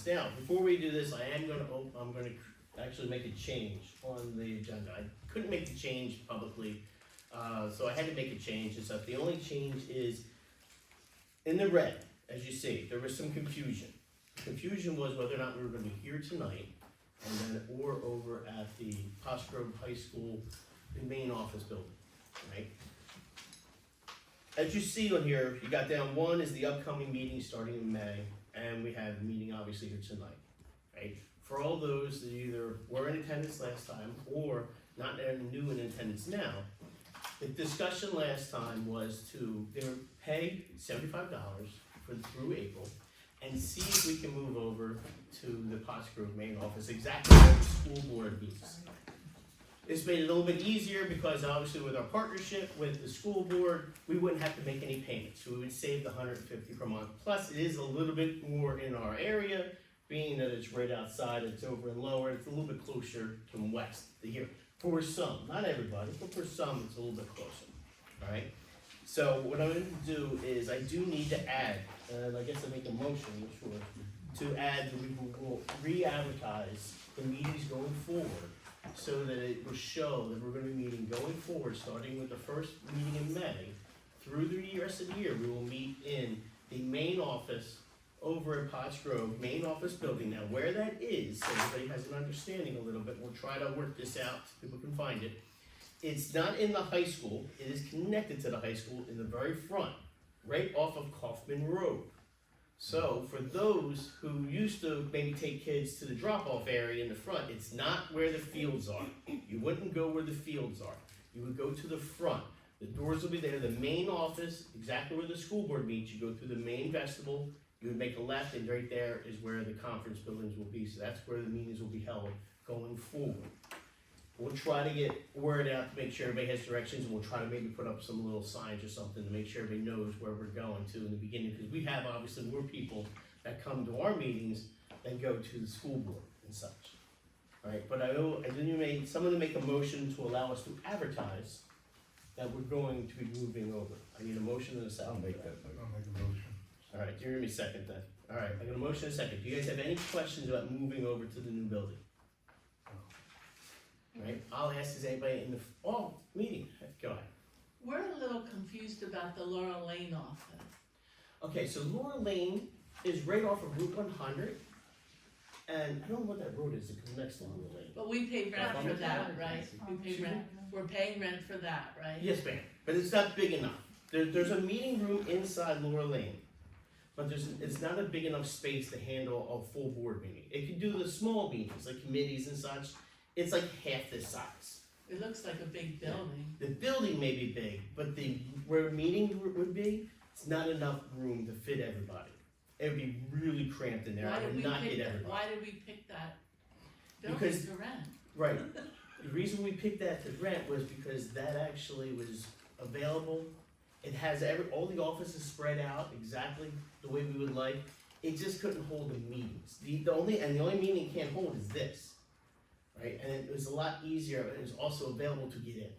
attendance. Now, before we do this, I'm gonna actually make a change on the agenda. I couldn't make the change publicly, so I had to make a change and stuff. The only change is in the red, as you see, there was some confusion. Confusion was whether or not we were gonna be here tonight, and then, or over at the Grove High School, the main office building, right? As you see on here, you got down one is the upcoming meeting starting in May, and we have a meeting obviously here tonight, right? For all those that either were in attendance last time or not new in attendance now, the discussion last time was to pay $75 through April and see if we can move over to the Grove main office, exactly where the school board meets. It's made it a little bit easier because obviously with our partnership with the school board, we wouldn't have to make any payments. So we would save the $150 per month. Plus it is a little bit more in our area, being that it's right outside, it's over and lower, it's a little bit closer to the west to here. For some, not everybody, but for some it's a little bit closer, all right? So what I'm going to do is I do need to add, and I guess I make a motion, sure, to add that we will re-advertise the meetings going forward so that it will show that we're going to be meeting going forward, starting with the first meeting in May, through the rest of the year, we will meet in the main office over at Grove, main office building. Now where that is, so everybody has an understanding a little bit, we'll try to work this out so people can find it. It's not in the high school, it is connected to the high school in the very front, right off of Kaufman Road. So for those who used to maybe take kids to the drop-off area in the front, it's not where the fields are. You wouldn't go where the fields are. You would go to the front. The doors will be there, the main office, exactly where the school board meets. You go through the main vestibule, you would make a left, and right there is where the conference buildings will be. So that's where the meetings will be held going forward. We'll try to get word out to make sure everybody has directions, and we'll try to maybe put up some little signs or something to make sure everybody knows where we're going to in the beginning, because we have obviously more people that come to our meetings than go to the school board and such. All right, but I didn't make someone to make a motion to allow us to advertise that we're going to be moving over. I need a motion and a second. I'll make a motion. All right, you're gonna be second then. All right, I got a motion and a second. Do you guys have any questions about moving over to the new building? Right, I'll ask, is anybody in the meeting? Go ahead. We're a little confused about the Laurel Lane office. Okay, so Laura Lane is right off of Route 100, and I don't know what that road is that connects to Laura Lane. But we pay rent for that, right? We pay rent, we're paying rent for that, right? Yes, ma'am, but it's not big enough. There's a meeting room inside Laura Lane, but it's not a big enough space to handle a full board meeting. It can do the small meetings, like committees and such. It's like half this size. It looks like a big building. The building may be big, but where a meeting would be, it's not enough room to fit everybody. It would be really cramped in there. Why I did would we not pick get that, everybody. why did we pick that building Because- to rent? Right. The reason we picked that to rent was because that actually was available. It has all the offices spread out exactly the way we would like. It just couldn't hold the meetings. The only meeting it can't hold is this. Right, and it was a lot easier, and it was also available to get in.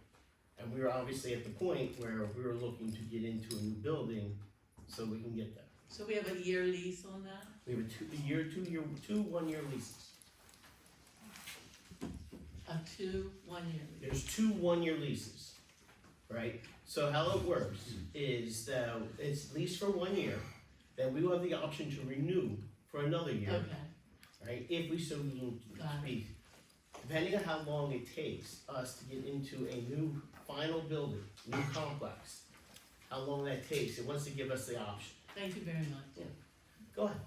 And we were obviously at the point where we were looking to get into a new building, so we can get there. So we have a year lease on that? We have two 1-year leases. Two 1-year lease. There's two 1-year leases, right? So how it works is that it's leased for 1 year, then we will have the option to renew for another year, Okay, right? If we so need to Got it. speak. Depending on how long it takes us to get into a new final building, new complex, how long that takes, it wants to give us the option. thank you very much. Go ahead.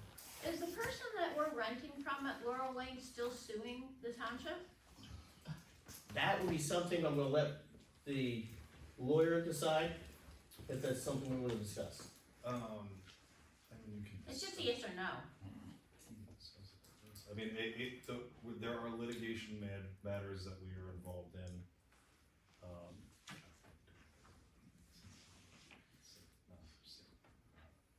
Is the person that we're renting from at Laurel Lane still suing the township? That would be something I'm gonna let the lawyer decide, if that's something we wanna discuss. I mean, you can. It's just a yes or no. I mean, there are litigation matters that we are involved in.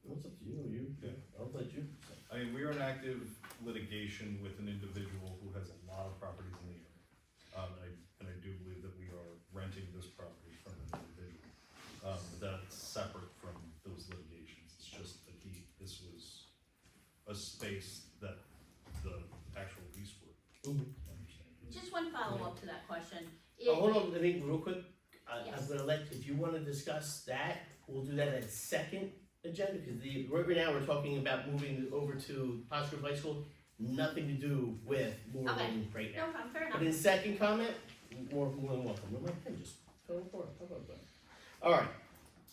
What's up to you? Yeah. I'll let you. I mean, we are in active litigation with an individual who has a lot of properties in the area. And I do believe that we are renting this property from an individual. But that's separate from those litigations. It's just that this was a space that that question. Hold on, let me, real quick, I'm Yes. gonna let, if you wanna discuss that, we'll do that at second agenda, because right now, we're talking about moving over to Potts Grove High School, nothing to do with Laurel Okay. Lane right now. No problem, fair But enough. in second comment, more than welcome, well, my pen just fell apart, how about that? Alright,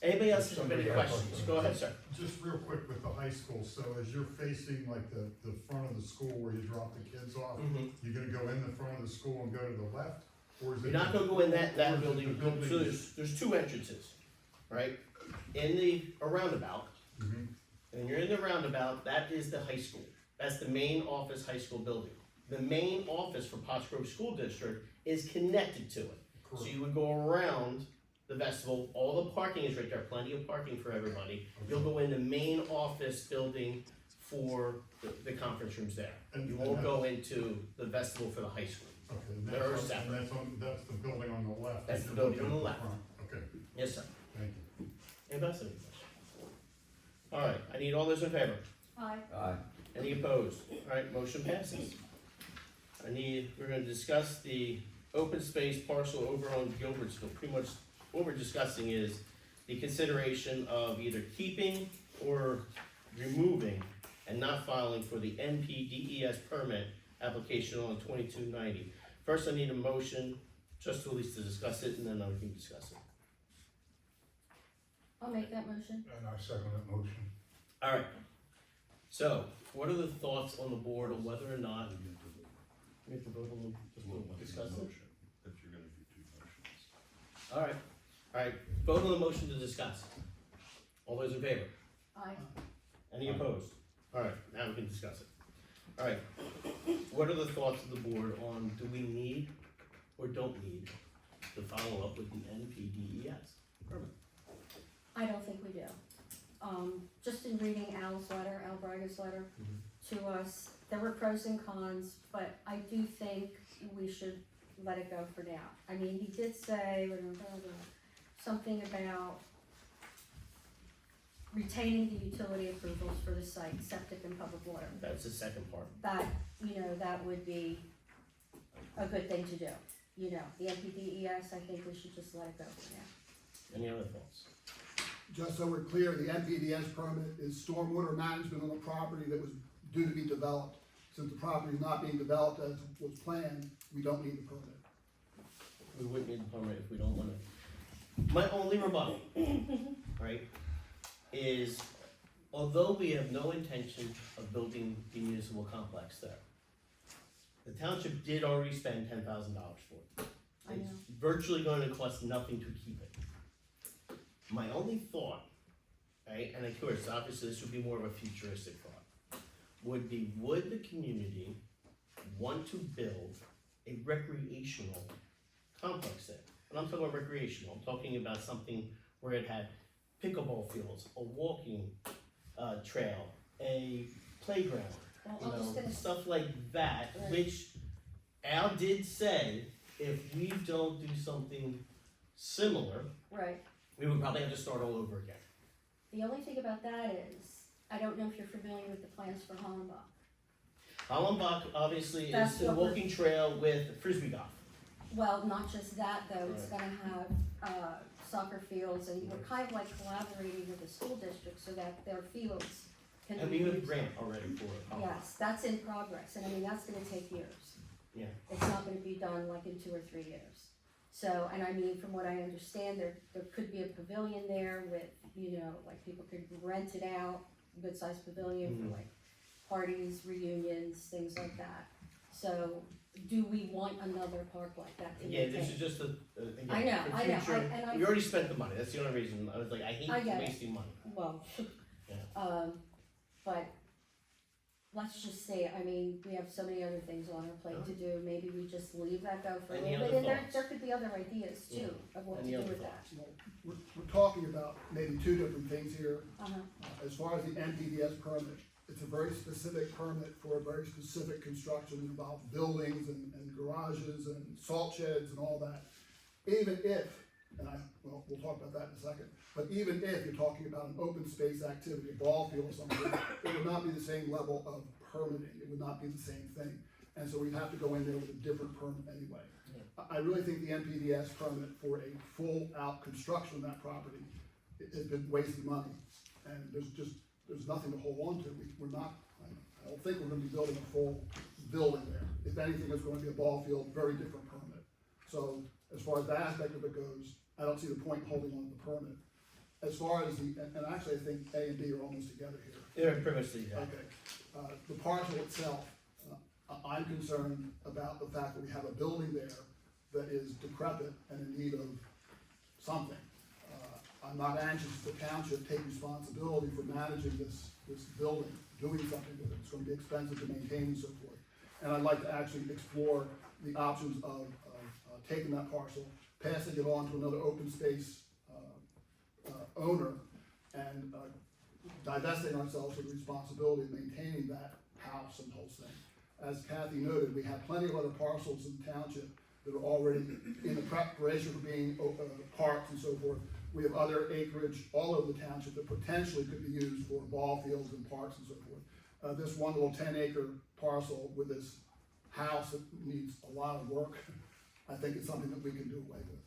anybody else have any questions? Go ahead, sir. Just real quick with the high school, so as you're facing like the front of the school where you drop the kids off, Mhm. you're gonna go in the front of the school and go to the left? Or is it? You're not gonna go in that or is it building, the building? so there's two entrances, right? In the roundabout, Mhm. and you're in the roundabout, that is the high school. That's the main office high school building. The main office for Potts Grove School District is connected to it. So Correct. you would go around the vestibule, all the parking is right there, plenty of parking for everybody. You'll go in the main office building for the conference rooms there. And- You and won't that- go into the vestibule for the high school. Okay, and They're that's, separate. that's the building on the left. That's that the you're building on the looking left. at front. Okay, Yes, sir. thank you. Anybody else have any questions? Alright, I need all those in favor. Aye. Any opposed? Alright, motion passes. We're gonna discuss the open space parcel over on Gilbertsville. Pretty much what we're discussing is the consideration of either keeping or removing and not filing for the NPDES permit application on 2290. First, I need a motion just to at least to discuss it, and then we can discuss it. I'll make that motion. And I second that motion. Alright, so what are the thoughts on the board on whether or not we have to vote on Well, the, what's the discuss it? motion? If you're gonna do two motions. Alright, vote on the motion to discuss. All those in favor? Aye. Any Aye. opposed? Alright, now we can discuss it. Alright, what are the thoughts of the board on do we need or don't need to follow up with the NPDES permit? I don't think we do. Just in reading Al's letter, Al Braga's letter to us, there were pros and cons, but I do think we should let it go for now. I mean, he did say, something about retaining the utility approvals for the site, septic and public water. That's the second part. That, that would be a good thing to do. The NPDES, I think we should just let it go for now. Any other thoughts? Just so we're clear, the NPDS permit is stormwater management on the property that was due to be developed. Since the property is not being developed as was planned, we don't need the permit. We wouldn't need the permit if we don't want it. My only rebuttal, right, is although we have no intention of building the municipal complex there, the township did already spend $10,000 for it. I know. It's virtually going to cost nothing to keep it. My only thought, right, and of course, obviously this would be more of a futuristic thought, would be, would the community want to build a recreational complex there? And I'm talking about recreational, I'm talking about something where it had pickleball fields, a walking trail, a playground, Well, you I'm just know, gonna, stuff like that, Right. which Al did say, if we don't do something similar, right. we would probably have to start all over again. The only thing about that is, I don't know if you're familiar with the plans for Hollenbach. Hollenbach obviously That's is the what we're- walking trail with frisbee golf. Well, not just that though, it's Right. gonna have, soccer fields, and we're kind of like collaborating with the school district so that their fields can And be we have a used. grant already for it. Yes, that's in progress, and I mean, that's gonna take years. Yeah. It's not gonna be done like in 2 or 3 years. So, and I mean, from what I understand, there could be a pavilion there with, like people could rent it out, a good sized pavilion for Mhm. like parties, reunions, things like that. So, do we want another park like that to Again, maintain? this is just again, I know, for I know, future, and I- we already spent the money, that's the only reason, I was like, I I hate get it. wasting money. Well, Yeah. but let's just say, I mean, we have so many other things on our plate to do, maybe we just leave that go for a Any little other bit, and thoughts? there could be other ideas Yeah. too, of what to Any do other with that. thoughts? Well, we're talking about maybe two different things here. Uh-huh, As far as the NPDS permit, it's a very specific permit for a very specific construction that involves buildings and garages and salt sheds and all that. Even if, we'll talk about that in a second, but even if you're talking about an open space activity, a ball field or something, it would not be the same level of permitting, it would not be the same thing. And so we'd have to go in there with a different permit anyway. I really think the NPDS permit for a full-out construction of that property has been wasting money. And there's nothing to hold on to. We're not, I don't think we're gonna be building a full building there. If anything, it's gonna be a ball field, very different permit. So as far as that aspect of it goes, I don't see the point in holding on to the permit. As far as and actually I think A and B are almost together here. They're pretty much the exact. Okay, the parcel itself, I'm concerned about the fact that we have a building there that is decrepit and in need of something. I'm not anxious the township take responsibility for managing this building, doing something with it. It's gonna be expensive to maintain and so forth. And I'd like to actually explore the options of taking that parcel, passing it on to another open space owner, and divesting ourselves of the responsibility of maintaining that house and whole thing. As Kathy noted, we have plenty of other parcels in the township that are already in the preparation for being parks and so forth. We have other acreage all over the township that potentially could be used for ball fields and parks and so forth. This one little 10-acre parcel with this house that needs a lot of work, I think it's something that we can do away with.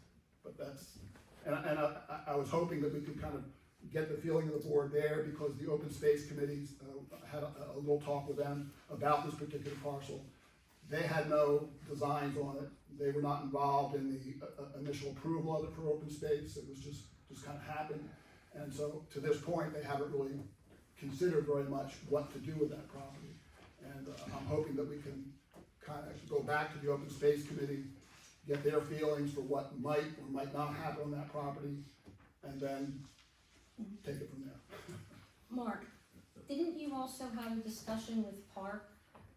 But that's, and I was hoping that we could kind of get the feeling of the board there, because the open space committees had a little talk with them about this particular parcel. They had no designs on it. They were not involved in the initial approval of it for open space. It was just kind of happened. And so to this point, they haven't really considered very much what to do with that property. And I'm hoping that we can kind of go back to the open space committee, get their feelings for what might or might not happen on that property, and then take it from there. Mark, didn't you also have a discussion with Park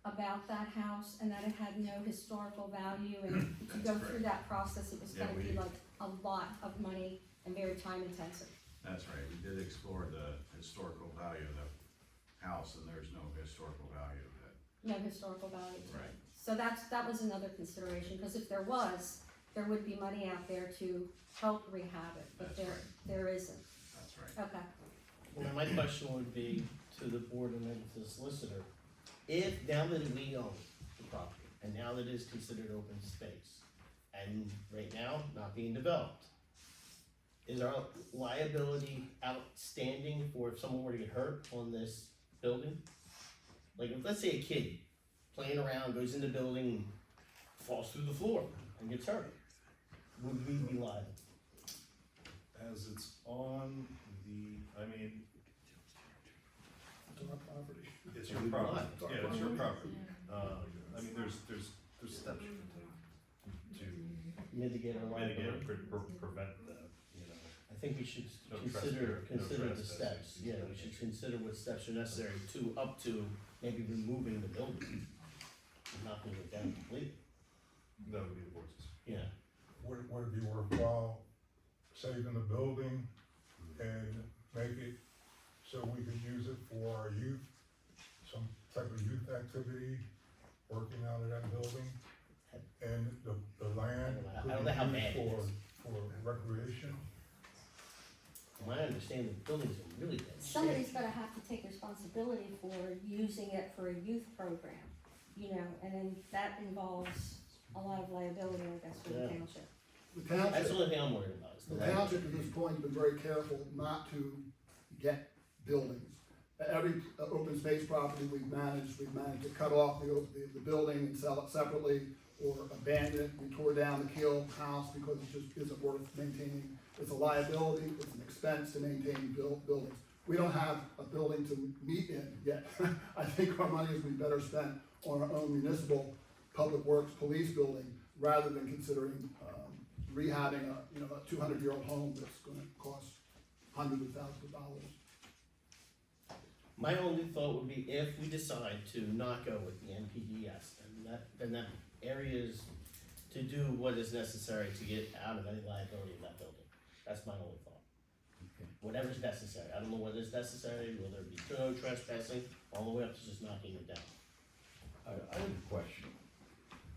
about that house and that it had no historical value, and to go through that process, it was gonna be like a lot of money and very time intensive? That's right, we did explore the historical value of the house, and there's no historical value of it. No historical value to it. Right. So that was another consideration, because if there was, there would be money out there to help rehab it, but That's there isn't. That's right. Okay. Well, my question would be to the board and then to the solicitor, if now that we own the property, and now that it is considered open space, and right now not being developed, is our liability outstanding for if someone were to get hurt on this building? Like, if, let's say a kid playing around, goes in the building, falls through the floor and gets hurt, would we be liable? As it's on I mean, It's our property. it's your We property, want. yeah, it's your property. I mean, there's steps you can take to Mitigate our mitigate liability? or prevent that, you know. I think we should No consider the trespassing. steps, yeah, we should consider what steps are necessary up to maybe removing the building, knocking it down completely, That would be the board's decision. yeah. Would it be worthwhile saving the building and make it so we could use it for our youth, some type of youth activity, working out of that building? And the land I don't know how could be bad it used is. for recreation? My understanding, the building's in really bad shape. Somebody's gonna have to take responsibility for using it for a youth program, you know, and then that involves a lot of liability, I guess, for the Yeah. township. The That's the township, only thing I'm worried about, is the the land. township at this point has been very careful not to get buildings. Every open space property we've managed to cut off the building and sell it separately, or abandon it. We tore down the Keel house because it just isn't worth maintaining. It's a liability, it's an expense to maintain buildings. We don't have a building to meet in yet. I think our money has been better spent on our own municipal public works police building, rather than considering rehabbing a 200-year-old home that's gonna cost hundreds of thousands of dollars. My only thought would be if we decide to not go with the NPDS, then that area is to do what is necessary to get out of any liability of that building. That's my only thought. Whatever's necessary, I don't know what is necessary, whether it be no trespassing, all the way up to just knocking it down. I have a question.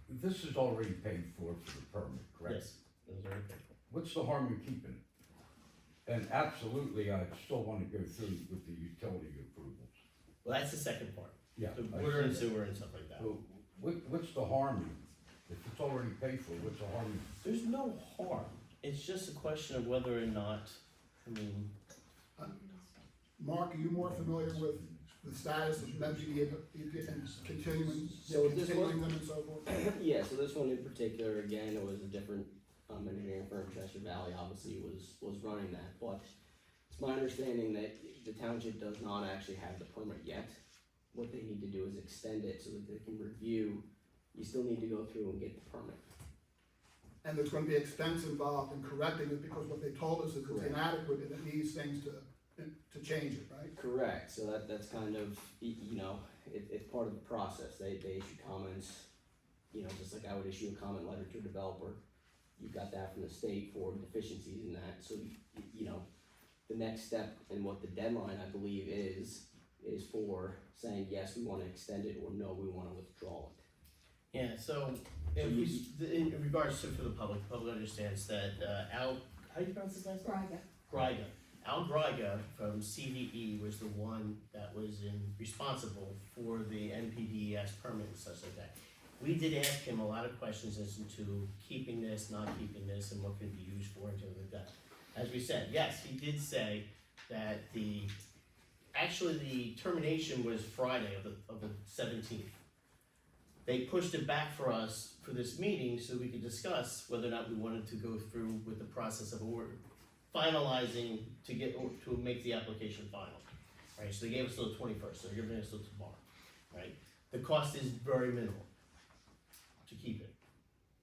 This is already paid for the permit, correct? Yes, those are okay. What's the harm in keeping it? And absolutely, I still wanna go through with the utility approvals. Well, that's the second part, Yeah. the I water and see that. sewer and stuff like that. So, what's the harm If it's already paid for, what's the harm? There's no harm, it's just a question of whether or not, I mean, Mark, are you more familiar with the status of MPD and continuing, So this continuing them and so forth? Yeah, so this one in particular, again, it was a different engineering firm, Chester Valley, obviously was running that, but it's my understanding that the township does not actually have the permit yet. What they need to do is extend it so that they can review, you still need to go through and get the permit. And there's gonna be expense involved in correcting it, because what they told us is it's Correct. inadequate and it needs things to change it, right? Correct, so that's kind of, you know, it's part of the process, they issue comments, you know, just like I would issue a comment letter to a developer. You got that from the state for deficiencies in that, so, you know, the next step and what the deadline, I believe, is for saying, yes, we wanna extend it, or no, we wanna withdraw it. yeah, so, if in regards to, for the public understands that, Al, how do you pronounce his last name? Griga. Griga. Al Griga from CVE was the one that was responsible for the NPDES permit and such like that. We did ask him a lot of questions as to keeping this, not keeping this, and what could it be used for, and things like that. As we said, yes, he did say that actually the termination was Friday of the 17th. They pushed it back for us for this meeting so we could discuss whether or not we wanted to go through with the process of finalizing to make the application final. Right, so they gave us till the 21st, so they're giving us till tomorrow, right? The cost is very minimal to keep it.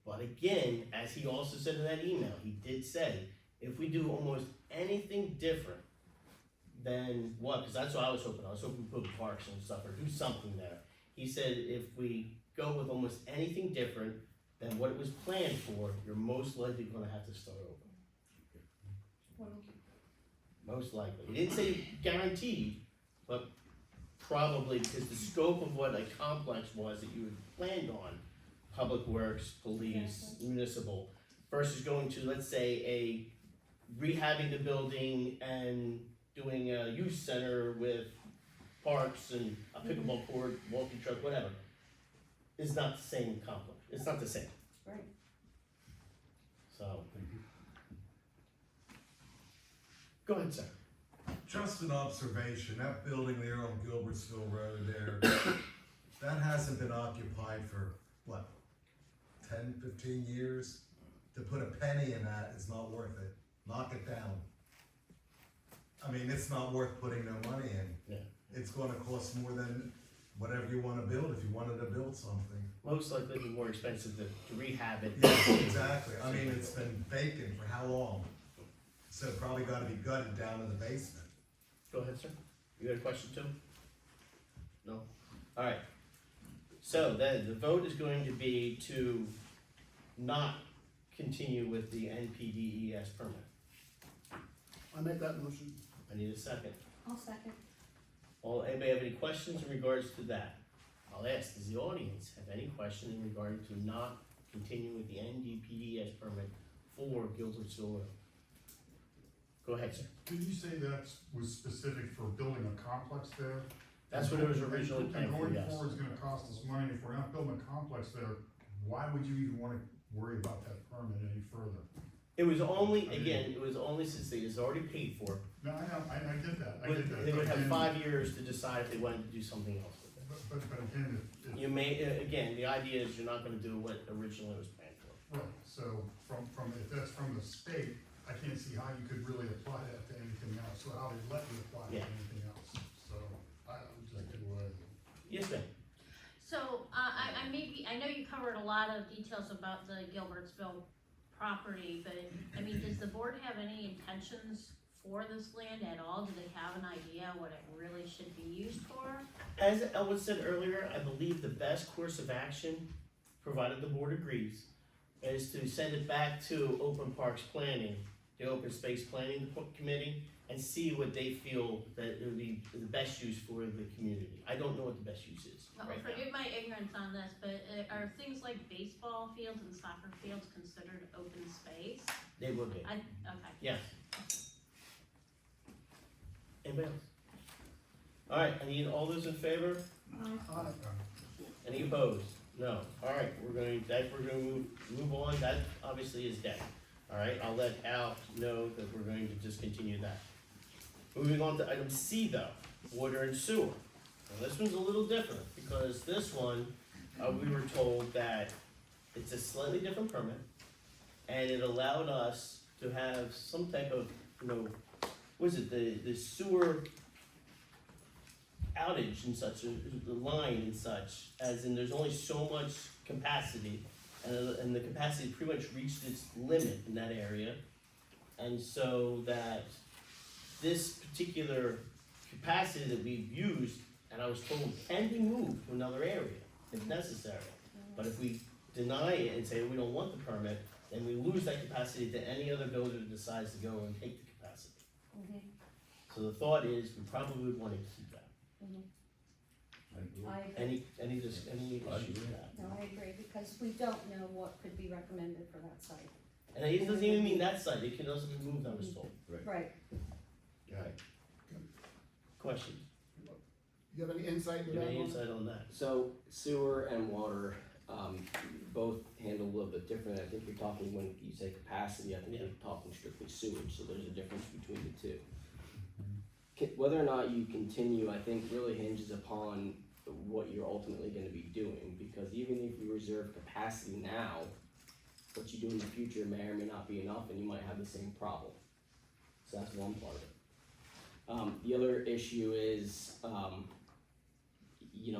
But again, as he also said in that email, he did say, if we do almost anything different than what, because that's what I was hoping we put parks and stuff, or do something there. He said, if we go with almost anything different than what it was planned for, you're most likely gonna have to start over. Most likely. He didn't say guaranteed, but probably, because the scope of what a complex was that you had planned on, public works, police, municipal, versus going to, let's say, rehabbing the building and doing a youth center with parks and a pickleball court, walking truck, whatever, is not the same complex. It's not the same. Right. So. Go ahead, sir. Just an observation, that building there on Gilbertsville Road there, that hasn't been occupied for, what, 10, 15 years? To put a penny in that is not worth it. Knock it down. I mean, it's not worth putting no money in. Yeah. It's gonna cost more than whatever you wanna build if you wanted to build something. Most likely it'd be more expensive to rehab it. Yeah, exactly. I mean, it's been vacant for how long? So it probably gotta be gutted down in the basement. Go ahead, sir. You got a question too? No? Alright. So then, the vote is going to be to not continue with the NPDES permit. I make that motion. I need a second. I'll second. Anybody have any questions in regards to that? I'll ask, does the audience have any question in regard to not continuing with the NPDES permit for Gilbertsville Road? Go ahead, sir. Did you say that was specific for building a complex there? That's what it was originally And planned for, going yes. forward is gonna cost us money, if we're not building a complex there, why would you even wanna worry about that permit any further? It was only, again, it was only since it was already paid for. No, I know, I get that, I But get that. they would have Again, 5 years to decide if they wanted to do something else with it. But again, if, You may, again, the idea is you're not gonna do what originally was planned for. right, so if that's from the state, I can't see how you could really apply that to anything else, so how they let you apply it to Yeah. anything else, so I'm just too worried. Yes, ma'am. So, I know you covered a lot of details about the Gilbertsville property, but, I mean, does the board have any intentions for this land at all? Do they have an idea what it really should be used for? As Elwood said earlier, I believe the best course of action, provided the board agrees, is to send it back to Open Parks Planning, the Open Space Planning Committee, and see what they feel that it would be the best use for the community. I don't know what the best use is Well, right now. forgive my ignorance on this, but are things like baseball fields and soccer fields considered open space? They would be, Okay. yes. Anybody else? Alright, I need all those in favor, Aye. any opposed? No, alright, we're gonna move on, that obviously is dead. Alright, I'll let Al know that we're going to just continue that. Moving on to item C though, water and sewer. Now this one's a little different, because this one, we were told that it's a slightly different permit, and it allowed us to have some type of, what is it, the sewer outage and such, the line and such, as in there's only so much capacity, and the capacity pretty much reached its limit in that area. And so that this particular capacity that we've used, and I was told can be moved to another area if necessary. But if we deny it and say we don't want the permit, then we lose that capacity to any other builder that decides to go and take the capacity. So the thought is, we probably would wanna keep that. I agree. Any issues with that? No, I agree, because we don't know what could be recommended for that site. And it doesn't even mean that site, it can also be moved, I was told. Right. Right. Questions? You have any insight to Do you that have any one? insight on that? So sewer and water, both handle a little bit different. I think you're talking, when you say capacity, I think you're talking strictly sewage, so there's a difference between the two. Whether or not you continue, I think really hinges upon what you're ultimately gonna be doing, because even if you reserve capacity now, what you do in the future may or may not be enough, and you might have the same problem. So that's one part of it. The other issue is,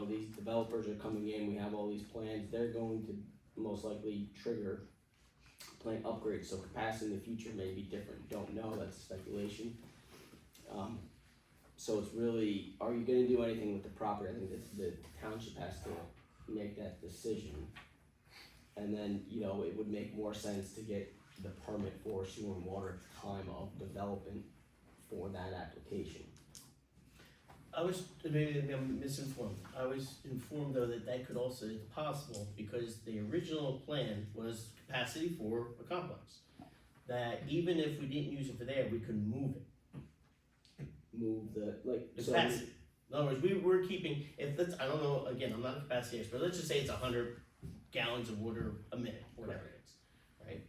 these developers are coming in, we have all these plans, they're going to most likely trigger plant upgrades, so capacity in the future may be different, don't know, that's speculation. So it's really, are you gonna do anything with the property? I think that the township has to make that decision. And then, it would make more sense to get the permit for sewer and water at the time of development for that application. Maybe I'm misinformed. I was informed though that could also, it's possible, because the original plan was capacity for a complex. That even if we didn't use it for there, we could move it. Move the Capacity. In other words, we're keeping, if that's, I don't know, again, I'm not a capacity expert, let's just say it's 100 gallons of water a minute, whatever it is, right?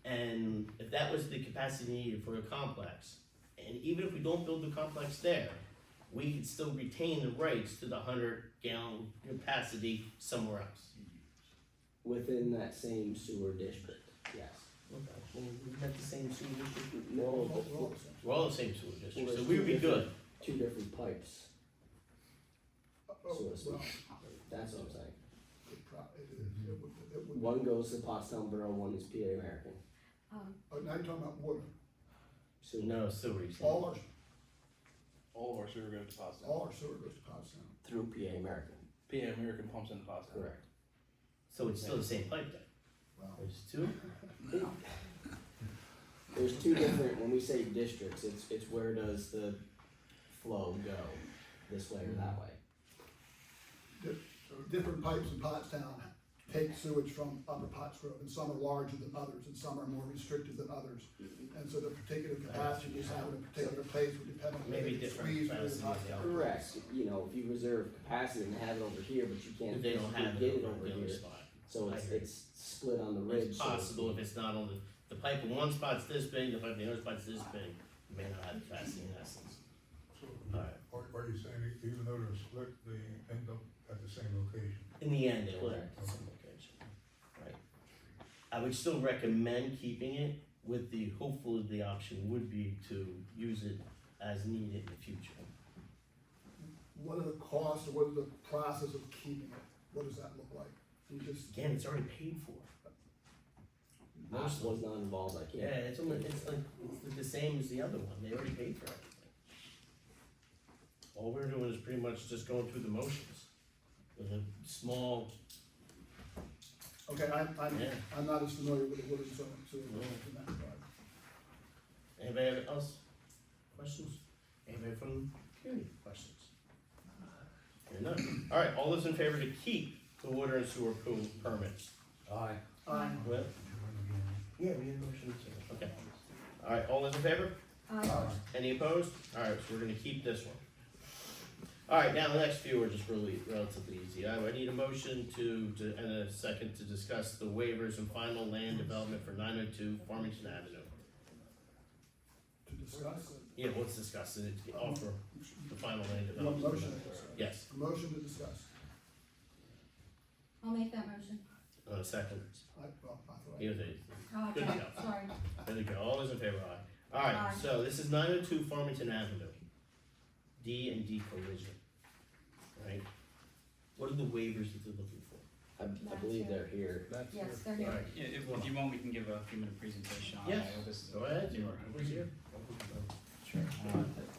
And if that was the capacity needed for a complex, and even if we don't build the complex there, we could still retain the rights to the 100-gallon capacity somewhere else. within that same sewer district, yes. Okay, well, we have the same sewer district, No, we're all the same sewer district, Well, so there's we would be two good. Two different pipes, so to speak. Well, That's what I'm saying. it would. One goes to Pottstown Borough, one is PA American. Oh, now you're talking about water. So No, sewer, you said. All All of our sewer goes to Pottstown. our sewer goes to Pottstown. through PA American, PA American pumps into Pottstown. correct. So it's still the same pipe then? Wow. There's two? There's two different, when we say districts, it's where does the flow go, this way or that way. Different pipes in Pottstown take sewage from Upper Pottsgrove, and some are larger than others, and some are more restricted than others. And so the particular capacity you have in a particular place would depend on whether Maybe it's different squeezed or capacity not. in the other Correct, if you reserve capacity and have it over here, but you can't If they don't have get it it over over the other here, spot. so I agree. it's split on the ridge. It's so to possible speak. if it's not on the pipe in one spot's this big, the pipe in the other spot's this big, you may not have the capacity in essence. So, Alright. are you saying that even though they're split, they end up at the same location? In the end, it'll end Correct. at some location, right? I would still recommend keeping it with hopefully the option would be to use it as needed in the future. What are the costs, or what is the process of keeping it? What does that look like? You just, Again, it's already paid for. I was not involved, I Yeah, can't. it's like the same as the other one, they already paid for everything. All we're doing is pretty much just going through the motions with a small, okay, Yeah. I'm not as familiar with the water and sewer in that regard. anybody else, questions? Anybody from the community, questions? Hearing none. Alright, all those in favor to keep the water and sewer pool permits? Aye. Well, yeah, we had a motion to, okay. Alright, all those in favor? Aye. Any opposed? Alright, so we're gonna keep this one. Alright, now the next few are just really relatively easy. I need a motion and a second to discuss the waivers and final land development for 902 Farmington Avenue. To discuss, Yeah, let's discuss it, offer the final land you want a development. motion? Yes, A motion to discuss. I'll make that motion. second. I thought. Here's it. Oh, Good okay, to go. sorry. There we go, all those in favor, aye. Alright, Aye. so this is 902 Farmington Avenue. D and D collision. Right? What are the waivers that they're looking for? I believe they're here. Yes, they're here. Alright, Yeah, if you want, we can give a few minute presentation on it. yes, This is- go ahead, Sure. who's here? Sure.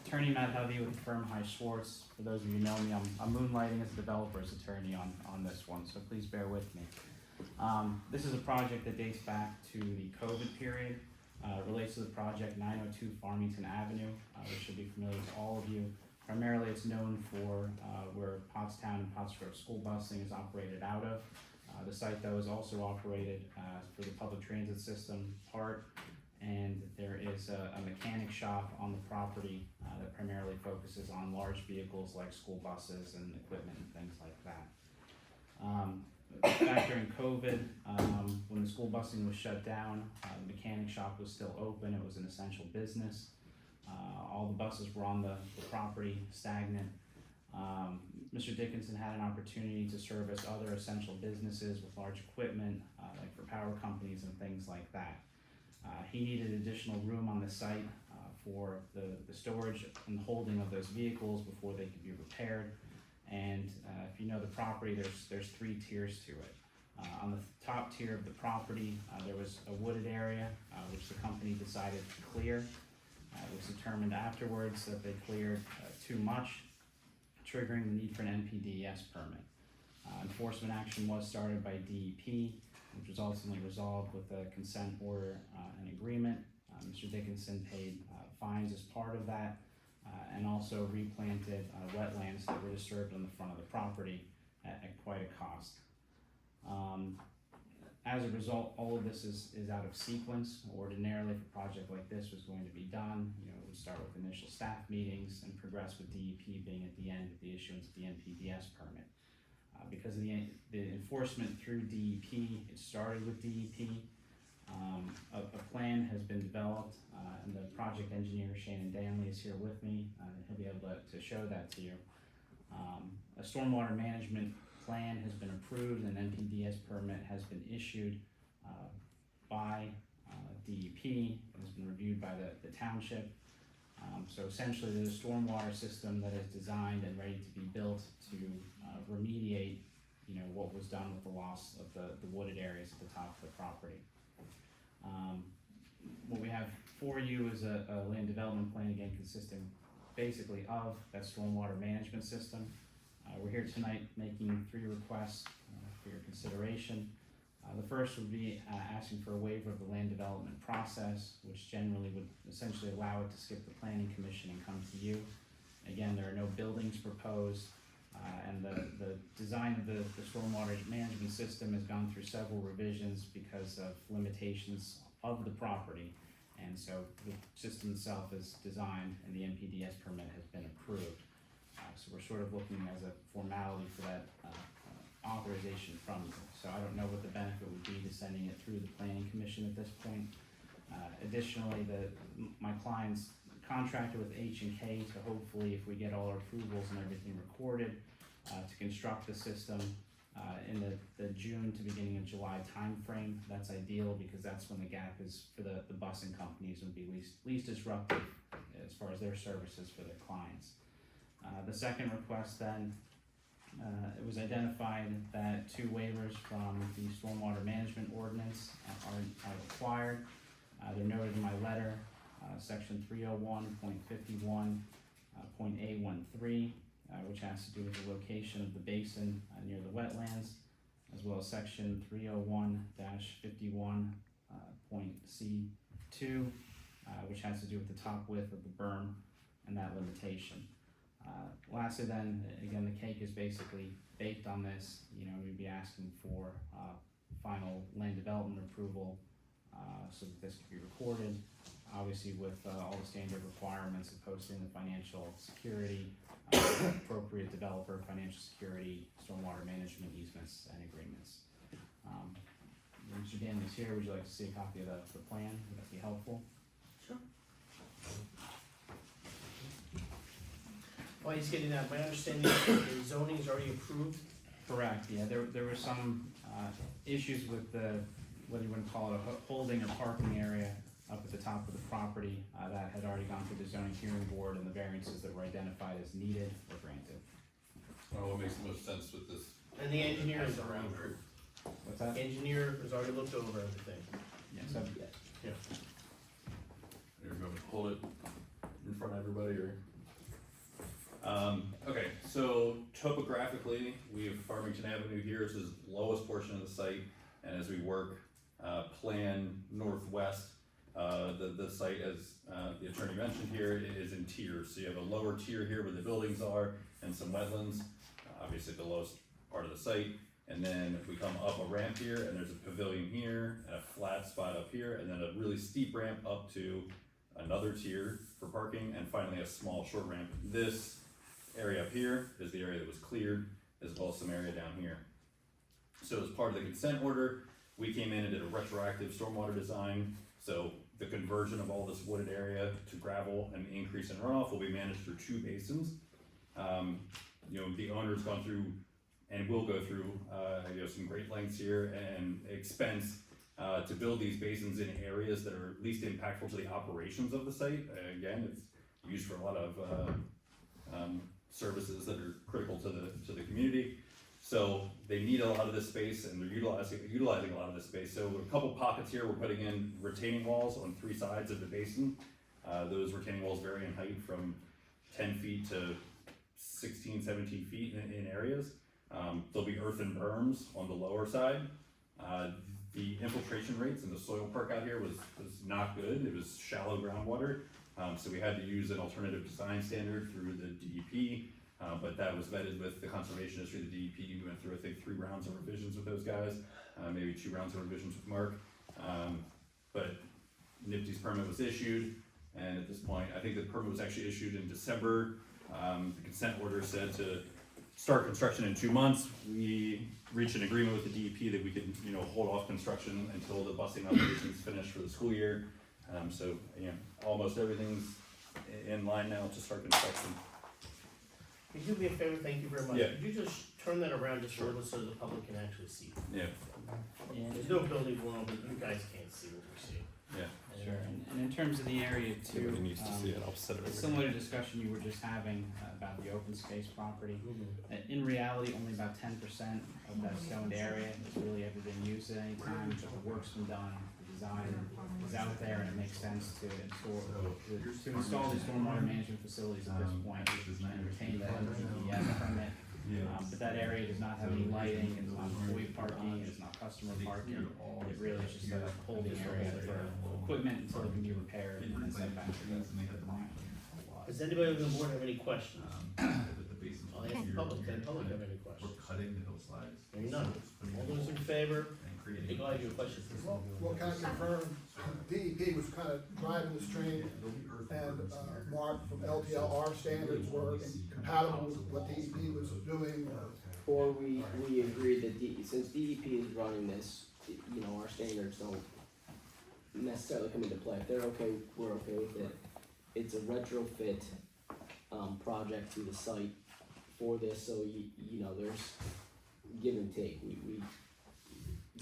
Attorney Matt Hovey with the firm High Schwartz. For those of you who know me, I'm moonlighting as a developer's attorney on this one, so please bear with me. This is a project that dates back to the COVID period. It relates to the project 902 Farmington Avenue, which should be familiar to all of you. Primarily, it's known for where Pottstown and Pottsgrove school busing is operated out of. The site, though, is also operated for the public transit system part, and there is a mechanic shop on the property that primarily focuses on large vehicles like school buses and equipment and things like that. Back during COVID, when the school busing was shut down, the mechanic shop was still open. It was an essential business. All the buses were on the property, stagnant. Mr. Dickinson had an opportunity to service other essential businesses with large equipment, like for power companies and things like that. He needed additional room on the site for the storage and holding of those vehicles before they could be repaired. And if you know the property, there's 3 tiers to it. On the top tier of the property, there was a wooded area, which the company decided to clear. It was determined afterwards that they cleared too much, triggering the need for an NPDES permit. Enforcement action was started by DEP, which was ultimately resolved with a consent order and agreement. Mr. Dickinson paid fines as part of that, and also replanted wetlands that were disturbed on the front of the property at quite a cost. As a result, all of this is out of sequence. Ordinarily, if a project like this was going to be done, it would start with initial staff meetings and progress with DEP being at the end of the issuance of the NPDES permit. Because of the enforcement through DEP, it started with DEP. A plan has been developed, and the project engineer, Shannon Danley, is here with me. He'll be able to show that to you. A stormwater management plan has been approved, and an NPDES permit has been issued by DEP. It has been reviewed by the township. So essentially, there's a stormwater system that is designed and ready to be built to remediate, what was done with the loss of the wooded areas at the top of the property. What we have for you is a land development plan, again, consisting basically of that stormwater management system. We're here tonight making 3 requests for your consideration. The first would be asking for a waiver of the land development process, which generally would essentially allow it to skip the planning commission and come to you. Again, there are no buildings proposed, and the design of the stormwater management system has gone through several revisions because of limitations of the property. And so the system itself is designed and the NPDES permit has been approved. So we're sort of looking as a formality for that authorization from you. So I don't know what the benefit would be to sending it through the planning commission at this point. Additionally, my client's contracted with H&K to hopefully, if we get all our approvals and everything recorded, to construct the system in the June to beginning of July timeframe. That's ideal because that's when the gap is for the busing companies would be least disruptive as far as their services for their clients. The second request then, it was identified that 2 waivers from the stormwater management ordinance are required. They're noted in my letter, section 301.51.A13, which has to do with the location of the basin near the wetlands, as well as section 301-51.C2, which has to do with the top width of the berm and that limitation. Lastly then, again, the cake is basically baked on this. We'd be asking for final land development approval so that this could be recorded, obviously with, all the standard requirements of posting the financial security, appropriate developer, financial security, stormwater management easements and agreements. Mr. Dan is here, would you like to see a copy of the plan, would that be helpful? Sure. While he's getting that, my understanding is that the zoning is already approved. Correct, yeah, there were some, issues with the, whether you want to call it a holding or parking area up at the top of the property, that had already gone through the zoning hearing board, and the variances that were identified as needed were granted. Well, what makes the most sense with this? And the engineer is already approved. What's that? Engineer has already looked over everything. Yes, so, Yeah. You're going to hold it in front of everybody, or? Okay, so topographically, we have Farmington Avenue here, this is the lowest portion of the site, and as we work, plan northwest, the site, as, the attorney mentioned here, is in tiers, so you have a lower tier here where the buildings are, and some wetlands, obviously the lowest part of the site, and then we come up a ramp here, and there's a pavilion here, and a flat spot up here, and then a really steep ramp up to another tier for parking, and finally a small short ramp. This area up here is the area that was cleared, as well as some area down here. So as part of the consent order, we came in and did a retroactive stormwater design, so the conversion of all this wooded area to gravel and the increase in runoff will be managed through 2 basins. You know, the owner's gone through and will go through, you know, some great lengths here and expense to build these basins in areas that are least impactful to the operations of the site. Again, it's used for a lot of services that are critical to the community. So they need a lot of this space, and they're utilizing a lot of this space. So a couple pockets here, we're putting in retaining walls on 3 sides of the basin. Those retaining walls vary in height from 10 feet to 16, 17 feet in areas. There'll be earthen berms on the lower side. The infiltration rates in the soil park out here was not good. It was shallow groundwater. So we had to use an alternative design standard through the DEP, but that was vetted with the conservationists through the DEP. We went through, I think, 3 rounds of revisions with those guys, maybe 2 rounds of revisions with Mark. But NIPD's permit was issued, and at this point, I think the permit was actually issued in December. The consent order said to start construction in 2 months. We reached an agreement with the DEP that we could, you know, hold off construction until the busing operations finished for the school year. So, you know, almost everything's in line now to start construction. Could you do me a favor, thank you very much? Yeah. Could you just turn that around just a little so the public can actually see? Yeah. There's no building below, but you guys can't see what we're seeing. Yeah. sure, and in terms of the area too, I'll set it similar to discussion you were just having about the open space property. In reality, only about 10% of that zoned area has really ever been used at any time, but the work's been done, the design is out there, and it makes sense to install these stormwater management facilities at this point and retain the DES permit. But that area does not have any lighting, it's not employee parking, it's not customer parking. It really is just a holding area for equipment until it can be repaired and then sent back to the client. Does anybody on the board have any questions? I'll ask the public, then public have any questions? We're cutting the hillsides. Hearing none. All those in favor? Eagle eye, your questions? Well, can I confirm, DEP was kind of driving this train, and, Mark from LTLR standards were compatible with what DEP was doing, Or we agreed that since DEP is running this, you know, our standards don't necessarily come into play. If they're okay, we're okay with it. It's a retrofit, project to the site for this, so you know, there's give and take. We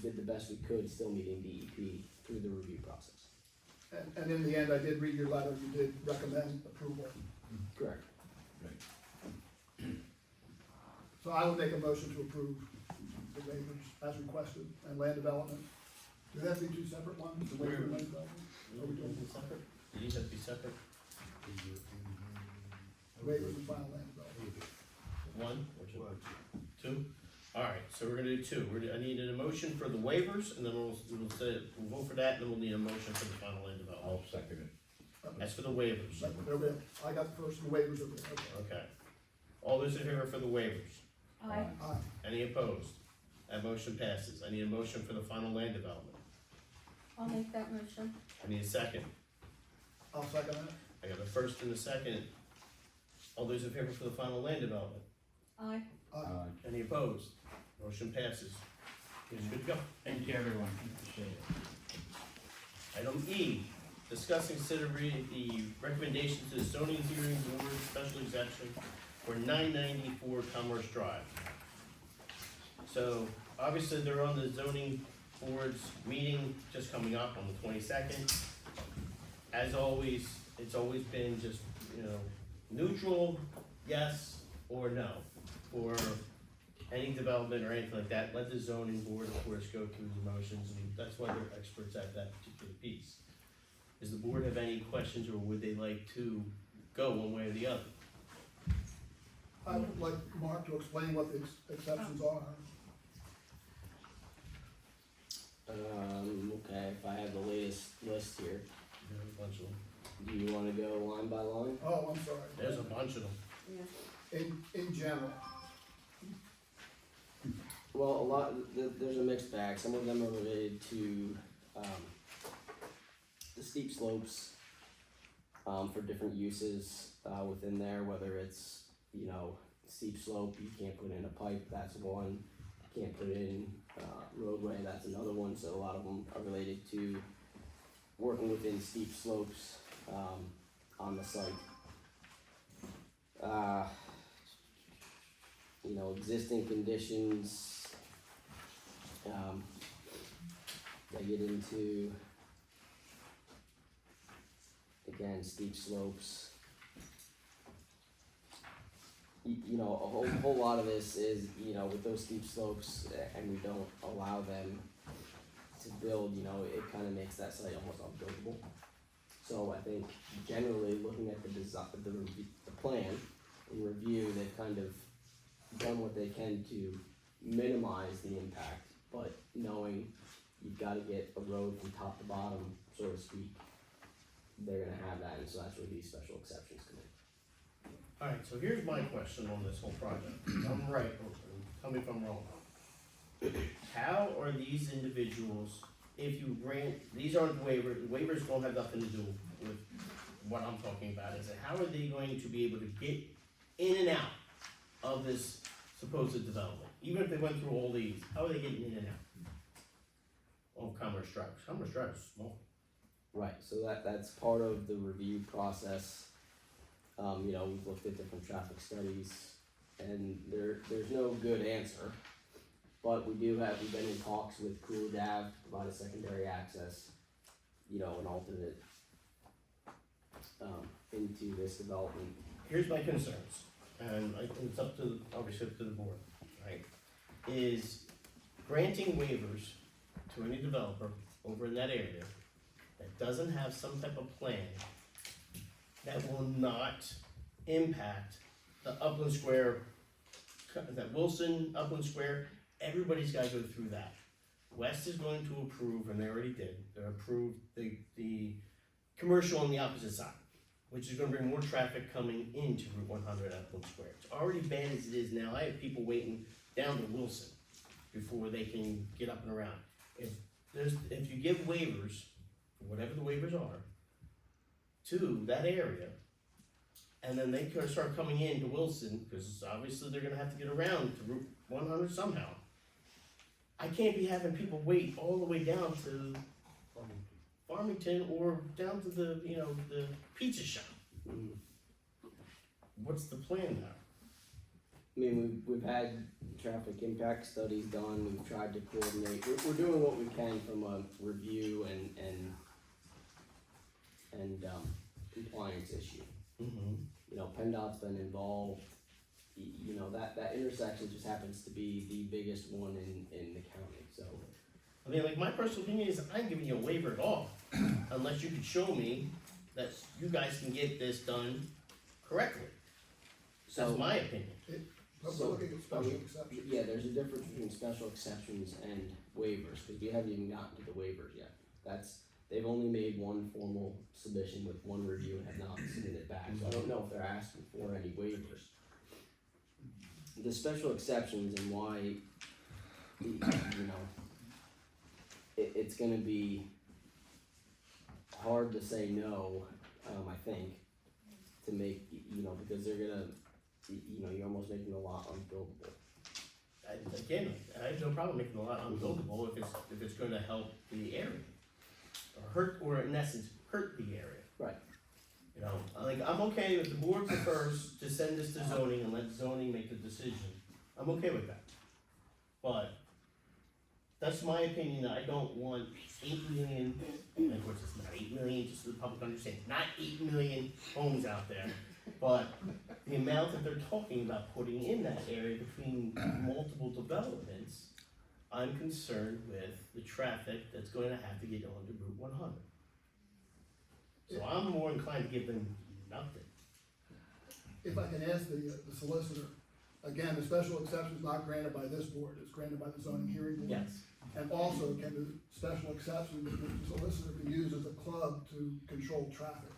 did the best we could, still meeting DEP through the review process. and in the end, I did read your letter, you did recommend approval. Correct. So I would make a motion to approve the waivers as requested, and land development. Do they have to be 2 separate ones, the waiver and land development? Are we doing them separate? Do these have to be separate? Waivers and final land development. 1 or 2? 2? Alright, so we're gonna do 2. I need an emotion for the waivers, and then we'll vote for that, and then we'll need a motion for the final land development. I'll second it. That's for the waivers. There we go. I got the first waivers over there, okay. Okay. All those in favor for the waivers? Aye. Any opposed? That motion passes. I need a motion for the final land development. I'll make that motion. I need a second. I'll second that. I got a first and a second. All those in favor for the final land development? Aye. Any opposed? Motion passes. It's good to go. Thank you, everyone, appreciate it. Item E, discuss and consider reading the recommendation to the zoning hearing board special exemption for 994 Commerce Drive. So, obviously, they're on the zoning board's meeting just coming up on the 22nd. As always, it's always been just, neutral, yes or no, for any development or anything like that. Let the zoning board, of course, go through the motions, and that's why they're experts at that particular piece. Does the board have any questions, or would they like to go one way or the other? I would like Mark to explain what the exceptions are. Okay, if I have the latest list here, There's a bunch of them. do you wanna go line by line? Oh, I'm sorry. There's a bunch of them. Yeah. In general, Well, there's a mixed bag. Some of them are related to, the steep slopes, for different uses, within there, whether it's, steep slope, you can't put in a pipe, that's one. Can't put in, roadway, that's another one, so a lot of them are related to working within steep slopes, on the site. Existing conditions, they get into, again, steep slopes. A whole lot of this is, with those steep slopes, and we don't allow them to build, it kinda makes that site almost unbuildable. So I think generally, looking at the plan and review, they've kind of done what they can to minimize the impact, but knowing you've gotta get a road from top to bottom, so to speak, they're gonna have that, and so that's where these special exceptions come in. Alright, so here's my question on this whole project. I'm right, or tell me if I'm wrong. How are these individuals, if you grant, these aren't waivers don't have nothing to do with what I'm talking about, is that how are they going to be able to get in and out of this supposed development? Even if they went through all these, how are they getting in and out? On Commerce Drive, Commerce Drive is small. Right, so that's part of the review process. We've looked at different traffic studies, and there's no good answer. But we've been in talks with Coolidge Ave to provide a secondary access, an alternate, into this development. Here's my concerns, and it's obviously up to the board, right? Is granting waivers to any developer over in that area that doesn't have some type of plan that will not impact the Upland Square, that Wilson, Upland Square, everybody's gotta go through that. West is going to approve, and they already did, they approved the commercial on the opposite side, which is gonna bring more traffic coming into Route 100 Upland Square. It's already bad as it is now. I have people waiting down to Wilson before they can get up and around. If you give waivers, whatever the waivers are, to that area, and then they can start coming in to Wilson, because obviously they're gonna have to get around to Route 100 somehow. I can't be having people wait all the way down to Farmington or down to the pizza shop. What's the plan there? I mean, we've had traffic impact studies done, we've tried to coordinate, we're doing what we can from a review and compliance issue. PennDOT's been involved, that intersection just happens to be the biggest one in the county, so. I mean, my personal opinion is I'm giving you a waiver at all, unless you could show me that you guys can get this done correctly. That's my opinion. but we're looking at special exceptions. Yeah, there's a difference between special exceptions and waivers, because we haven't even gotten to the waivers yet. They've only made one formal submission with one review and have not submitted it back, so I don't know if they're asking for any waivers. The special exceptions and why, it's gonna be hard to say no, I think, to make, you know, because they're gonna, you know, you're almost making the lot unbuildable. Again, I have no problem making the lot unbuildable if it's gonna help the area. Or in essence, hurt the area. Right. You know, I'm okay with the board first to send this to zoning and let zoning make the decision. I'm okay with that. But that's my opinion. I don't want 8 million, and of course it's not 8 million, just so the public understands, not 8 million homes out there. But the amount that they're talking about putting in that area between multiple developments, I'm concerned with the traffic that's going to have to get onto Route 100. So I'm more inclined to give them nothing. If I can ask the solicitor, again, the special exception is not granted by this board, it's granted by the zoning hearing board. Yes. And also, can the special exception, the solicitor be used as a club to control traffic?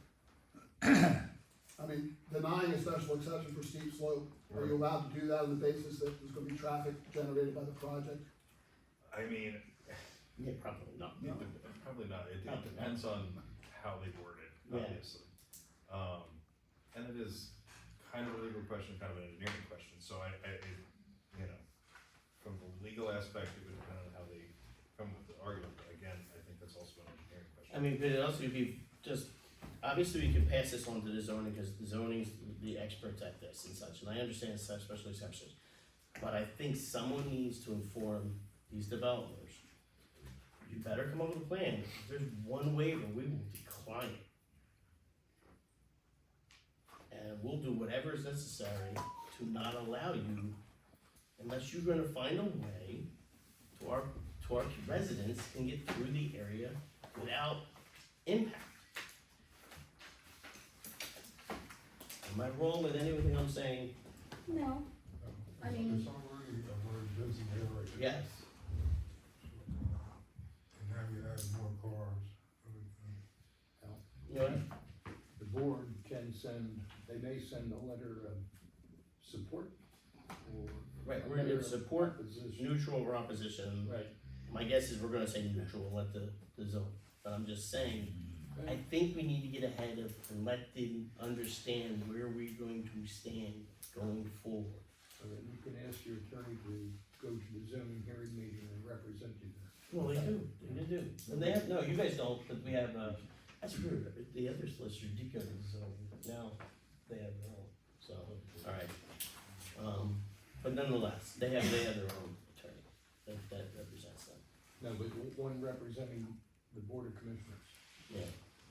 I mean, denying a special exception for steep slope, are you allowed to do that on the basis that there's gonna be traffic generated by the project? I mean, Yeah, probably not. probably not, it Probably depends on how they word it, Yeah. obviously. And it is kind of a legal question, kind of an engineering question, so you know, from the legal aspect, it would depend on how they come with the argument, but again, I think that's also an engineering question. I mean, but it also would be just, obviously we can pass this on to the zoning, because the zoning's the experts at this and such, and I understand it's such special exceptions. But I think someone needs to inform these developers, you better come up with a plan, if there's one waiver, we will decline it. And we'll do whatever is necessary to not allow you, unless you're gonna find a way to our residents can get through the area without impact. Am I wrong with anything I'm saying? No, I mean- It's already a very busy area. Yes. And now you have more cars. You know, The board can send, they may send a letter of support or. right, a we're letter in of support, opposition. neutral or opposition. Right. My guess is we're gonna say neutral and let the zone, but I'm just saying, I think we need to get ahead of and let them understand where we're going to stand going forward. So then you can ask your attorney to go to the zoning hearing meeting and represent you there. Well, they do, and they have, no, you guys don't, but we have, that's weird, the other solicitor did go to the zone, now they have their own, so, alright. But nonetheless, they have their own attorney that represents them, No, but one representing the board of commissioners, yeah.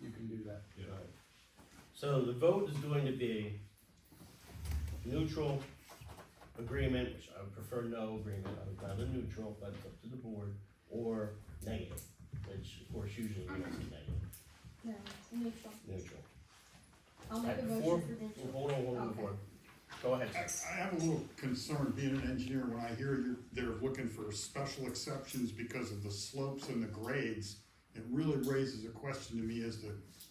you can do that. Yeah. So the vote is going to be neutral agreement, which I would prefer no agreement, I would rather neutral, but it's up to the board, or negative, which of course usually we don't say negative, no, neutral. neutral. I'll make a Alright, motion for neutral. Hold on, Okay. go ahead, I sir. have a little concern, being an engineer, when I hear they're looking for special exceptions because of the slopes and the grades. It really raises a question to me as to,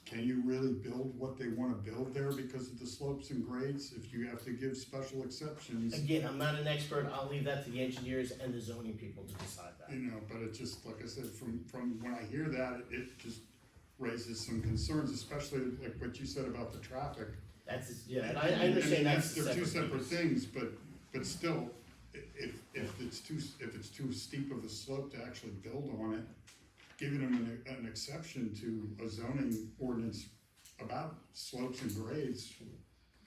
can you really build what they wanna build there because of the slopes and grades? If you have to give special exceptions, Again, I'm not an expert, I'll leave that to the engineers and the zoning people to decide that. you know, but it just, like I said, from when I hear that, it just raises some concerns, especially like what you said about the traffic. That's, yeah, and I understand that's the They're two separate separate piece. things, but still, if it's too steep of a slope to actually build on it, giving them an exception to a zoning ordinance about slopes and grades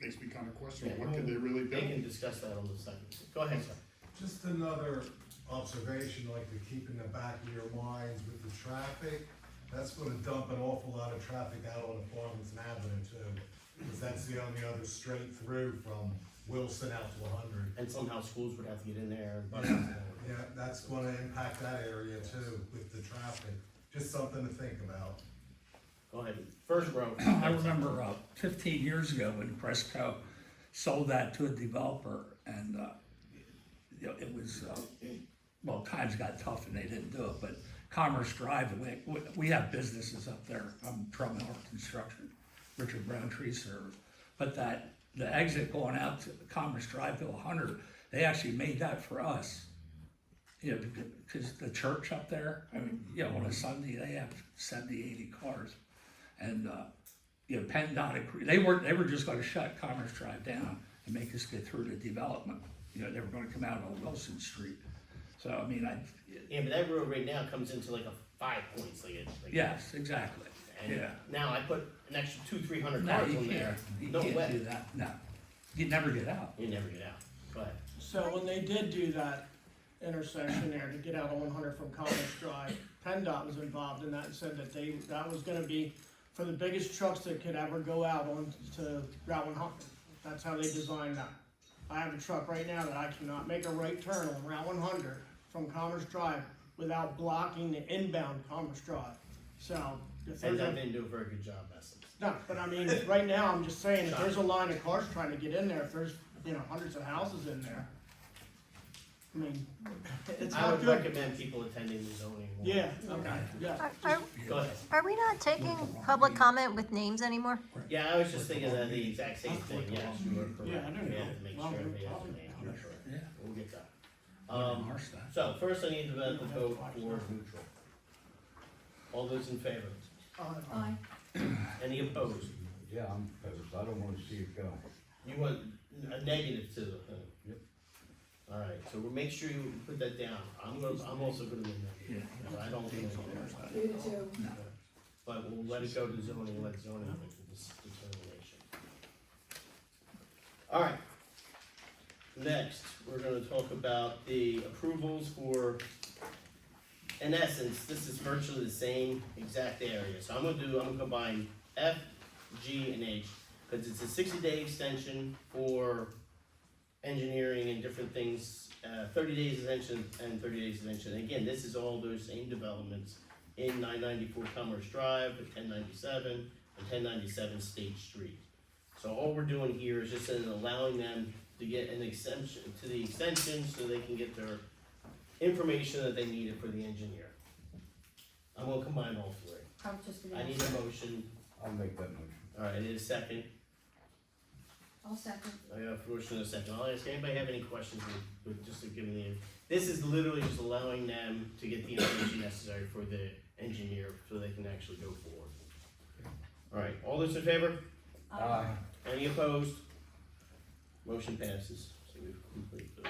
makes me kinda question, what could they really They can build? discuss that on the second, go ahead, sir. Just another observation, like to keep in the back of your minds with the traffic, that's gonna dump an awful lot of traffic out on Farmington Avenue too. Cause that's the only other straight through from Wilson out to 100. And somehow schools would have to get in there. Yeah, that's gonna impact that area too with the traffic, just something to think about. Go ahead, first row. I remember 15 years ago when Cresco sold that to a developer, and you know, it was, well, times got tough and they didn't do it, but Commerce Drive, we have businesses up there, Drummond Art Construction, Richard Brown Tree Service, but the exit going out to Commerce Drive to 100, they actually made that for us. You know, because the church up there, I mean, you know, on a Sunday, they have 70, 80 cars. And, you know, PennDOT agreed, they were just gonna shut Commerce Drive down and make us get through the development. You know, they were gonna come out on Wilson Street. So, I mean, Yeah, but that road right now comes into like a 5 points, yes, exactly, And yeah. now I put an extra 200-300 No, cars you on there. can't, you No can't way. do that, no. You'd never get out. You never get out, but So when they did do that intersection there to get out on 100 from Commerce Drive, PennDOT was involved in that and said that that was gonna be for the biggest trucks that could ever go out onto Route 100. That's how they designed that. I have a truck right now that I cannot make a right turn on Route 100 from Commerce Drive without blocking the inbound Commerce Drive. So if there's PennDOT a, didn't do a very good job, Essex. no, but I mean, right now, I'm just saying, if there's a line of cars trying to get in there, if there's, you know, hundreds of houses in there, I mean, it's I not would good. recommend people attending the zoning. more. Yeah, okay, yeah. Go ahead. Are we not taking public comment with names anymore? Yeah, I was just thinking of the exact same thing, yes, you were correct. Yeah, I don't We know. had to make Well, sure we're we have talking to make about it. sure. Yeah. We'll get that. On our side. So first I need to vote for neutral. All those in favor? Aye. Any opposed? Yeah, I'm opposed, I don't wanna see it go. You want a negative to the thing? Yep. Alright, so we'll make sure you put that down. I'm also gonna be negative. Yeah. I don't think it's You too. But we'll let it go to zoning, and let zoning make this determination. Alright. Next, we're gonna talk about the approvals for, in essence, this is virtually the same exact area. So I'm gonna combine F, G, and H, because it's a 60-day extension for engineering and different things, 30 days extension and 30 days extension. Again, this is all those same developments in 994 Commerce Drive, 1097, and 1097 State Street. So all we're doing here is just allowing them to get an exemption to the extension so they can get their information that they needed for the engineer. I'm gonna combine all three. I'm just gonna. I need a motion. I'll make that motion. Alright, I need a second. I'll second. I got a motion and a second. I'll ask anybody have any questions with just to give me this is literally just allowing them to get the information necessary for the engineer so they can actually go forward. Alright, all those in favor? Aye. Any opposed? Motion passes, so we've completed those.